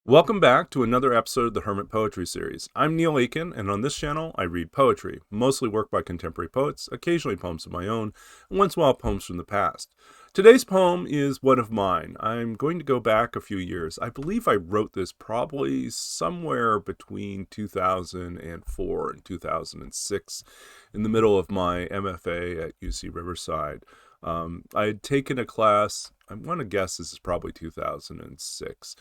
Welcome back to another episode of the Hermit Poetry Series. I'm Neil Aitken, and on this channel I read poetry, mostly work by contemporary poets, occasionally poems of my own, and once in a while poems from the past. Today's poem is one of mine. I'm going to go back a few years. I believe I wrote this probably somewhere between 2004 and 2006, in the middle of my MFA at UC Riverside. I had taken a class, I want to guess this is probably 2006.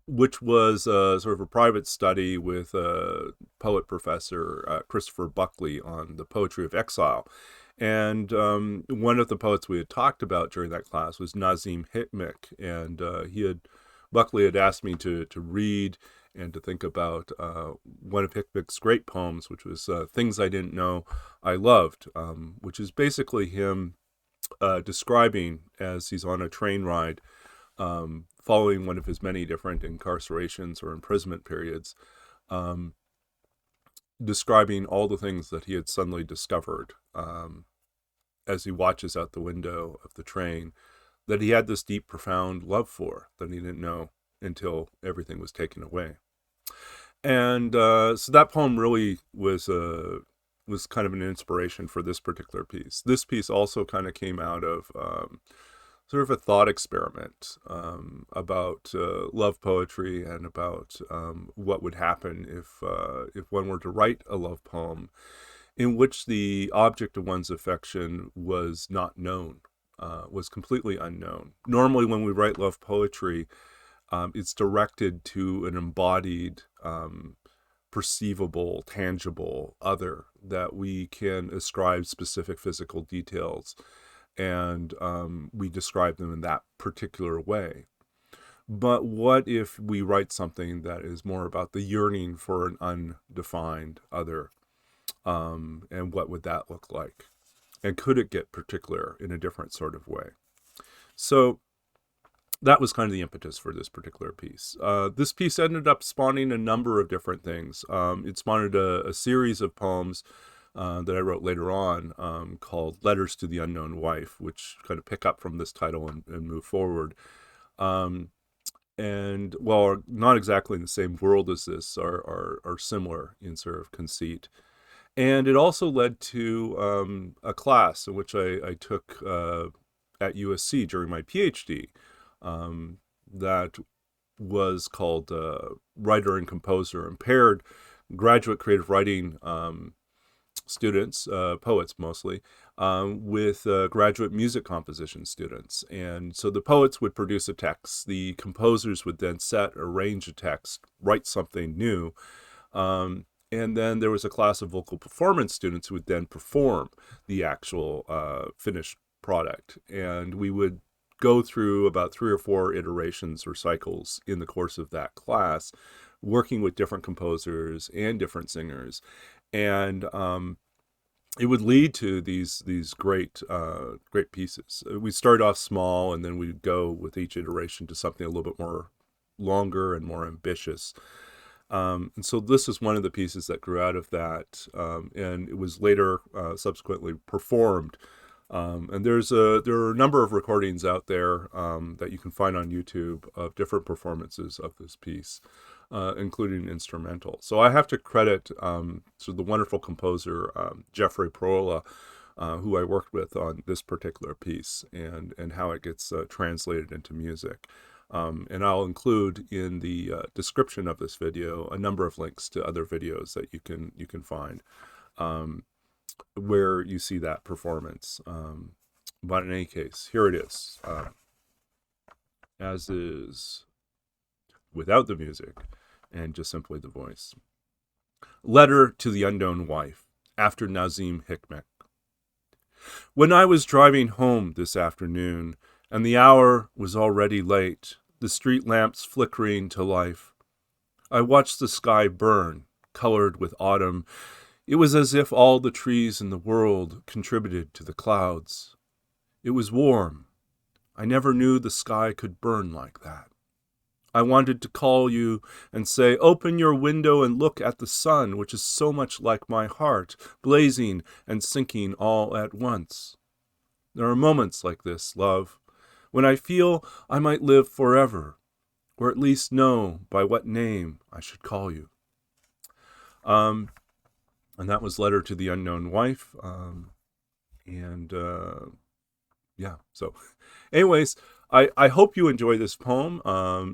Which was sort of a private study with poet professor Christopher Buckley on the poetry of exile. And one of the poets we had talked about during that class was Nazim Hikmet. And Buckley had asked me to read and to think about one of Hikmet's great poems, which was Things I Didn't Know I Loved, which is basically him describing, as he's on a train ride, following one of his many different incarcerations or imprisonment periods, describing all the things that he had suddenly discovered as he watches out the window of the train, that he had this deep, profound love for that he didn't know until everything was taken away. And so that poem really was kind of an inspiration for this particular piece. This piece also kind of came out of sort of a thought experiment about love poetry and about what would happen if one were to write a love poem in which the object of one's affection was not known, was completely unknown. Normally, when we write love poetry, it's directed to an embodied, perceivable, tangible other that we can ascribe specific physical details, and we describe them in that particular way. But what if we write something that is more about the yearning for an undefined other? And what would that look like? And could it get particular in a different sort of way? So that was kind of the impetus for this particular piece. This piece ended up spawning a number of different things. It spawned a series of poems that I wrote later on, called Letters to the Unknown Wife, which kind of pick up from this title and move forward. And while not exactly in the same world as this, are similar in sort of conceit. And it also led to a class in which I took at USC during my PhD, that was called Writer and Composer, and paired graduate creative writing students, poets mostly, with graduate music composition students. And so the poets would produce a text, the composers would then arrange a text, write something new, and then there was a class of vocal performance students who would then perform the actual finished product. And we would go through about 3 or 4 iterations or cycles in the course of that class, working with different composers and different singers. And it would lead to these great pieces. We start off small, and then we'd go with each iteration to something a little bit more longer and more ambitious. And so this is one of the pieces that grew out of that, and it was later subsequently performed. And there are a number of recordings out there that you can find on YouTube of different performances of this piece, including instrumental. So I have to credit the wonderful composer Jeffrey Perola, who I worked with on this particular piece, and how it gets translated into music. And I'll include in the description of this video a number of links to other videos that you can find where you see that performance. But in any case, here it is, as is, without the music and just simply the voice. Letter to the Unknown Wife, after Nazim Hikmet. When I was driving home this afternoon, and the hour was already late, the street lamps flickering to life, I watched the sky burn, colored with autumn. It was as if all the trees in the world contributed to the clouds. It was warm. I never knew the sky could burn like that. I wanted to call you and say, open your window and look at the sun, which is so much like my heart, blazing and sinking all at once. There are moments like this, love, when I feel I might live forever, or at least know by what name I should call you. And that was Letter to the Unknown Wife. And yeah, so anyways, I hope you enjoy this poem.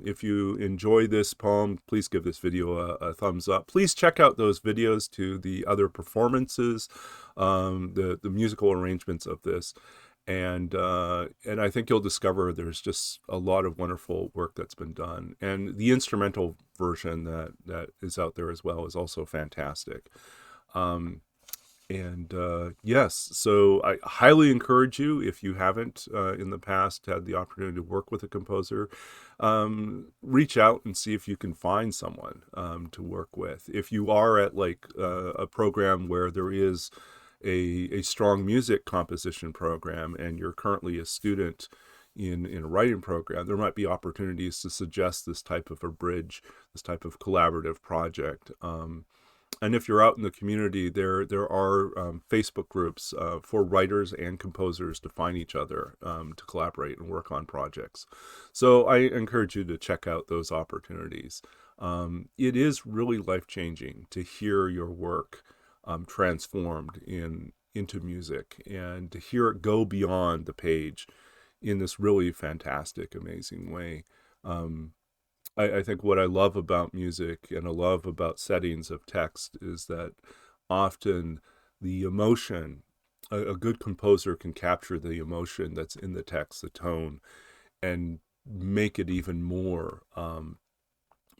If you enjoy this poem, please give this video a thumbs up. Please check out those videos to the other performances, the musical arrangements of this. And I think you'll discover there's just a lot of wonderful work that's been done. And the instrumental version that is out there as well is also fantastic. Yes, so I highly encourage you, if you haven't in the past had the opportunity to work with a composer, reach out and see if you can find someone to work with. If you are at like a program where there is a strong music composition program and you're currently a student in a writing program, there might be opportunities to suggest this type of a bridge, this type of collaborative project. And if you're out in the community, there are Facebook groups for writers and composers to find each other, to collaborate and work on projects. So I encourage you to check out those opportunities. It is really life-changing to hear your work transformed into music, and to hear it go beyond the page in this really fantastic, amazing way. I think what I love about music and I love about settings of text is that often the emotion, a good composer can capture the emotion that's in the text, the tone, and make it even more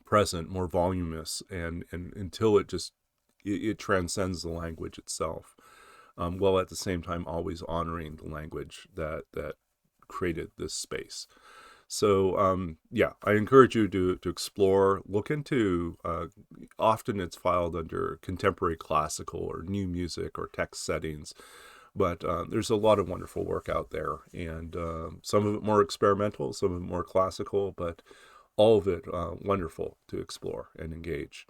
present, more voluminous, and until it transcends the language itself, while at the same time always honoring the language that created this space. So yeah, I encourage you to explore, look into, often it's filed under contemporary classical or new music or text settings, but there's a lot of wonderful work out there, and some of it more experimental, some of it more classical, but all of it wonderful to explore and engage.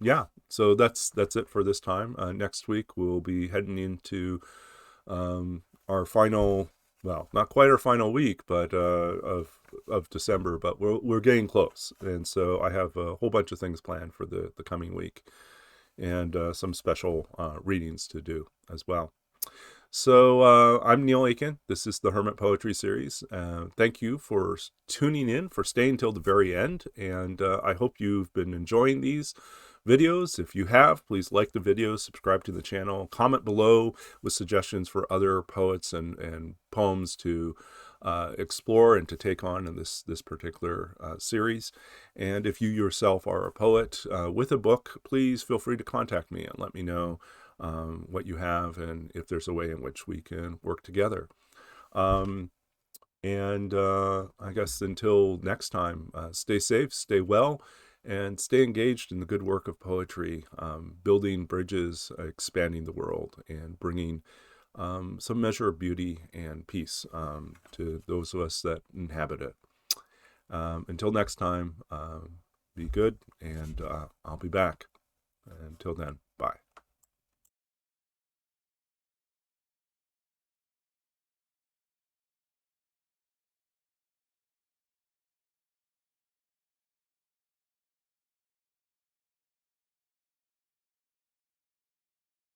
Yeah, so that's it for this time. Next week we'll be heading into our final, well, not quite our final week, but of December, but we're getting close, and so I have a whole bunch of things planned for the coming week, and some special readings to do as well. So I'm Neil Aitken. This is the Hermit Poetry Series. Thank you for tuning in, for staying till the very end, and I hope you've been enjoying these videos. If you have, please like the video, subscribe to the channel, comment below with suggestions for other poets and poems to explore and to take on in this particular series. And if you yourself are a poet with a book, please feel free to contact me and let me know what you have and if there's a way in which we can work together. I guess until next time, stay safe, stay well, and stay engaged in the good work of poetry, building bridges, expanding the world, and bringing some measure of beauty and peace to those of us that inhabit it. Until next time, be good, and I'll be back. Until then, bye.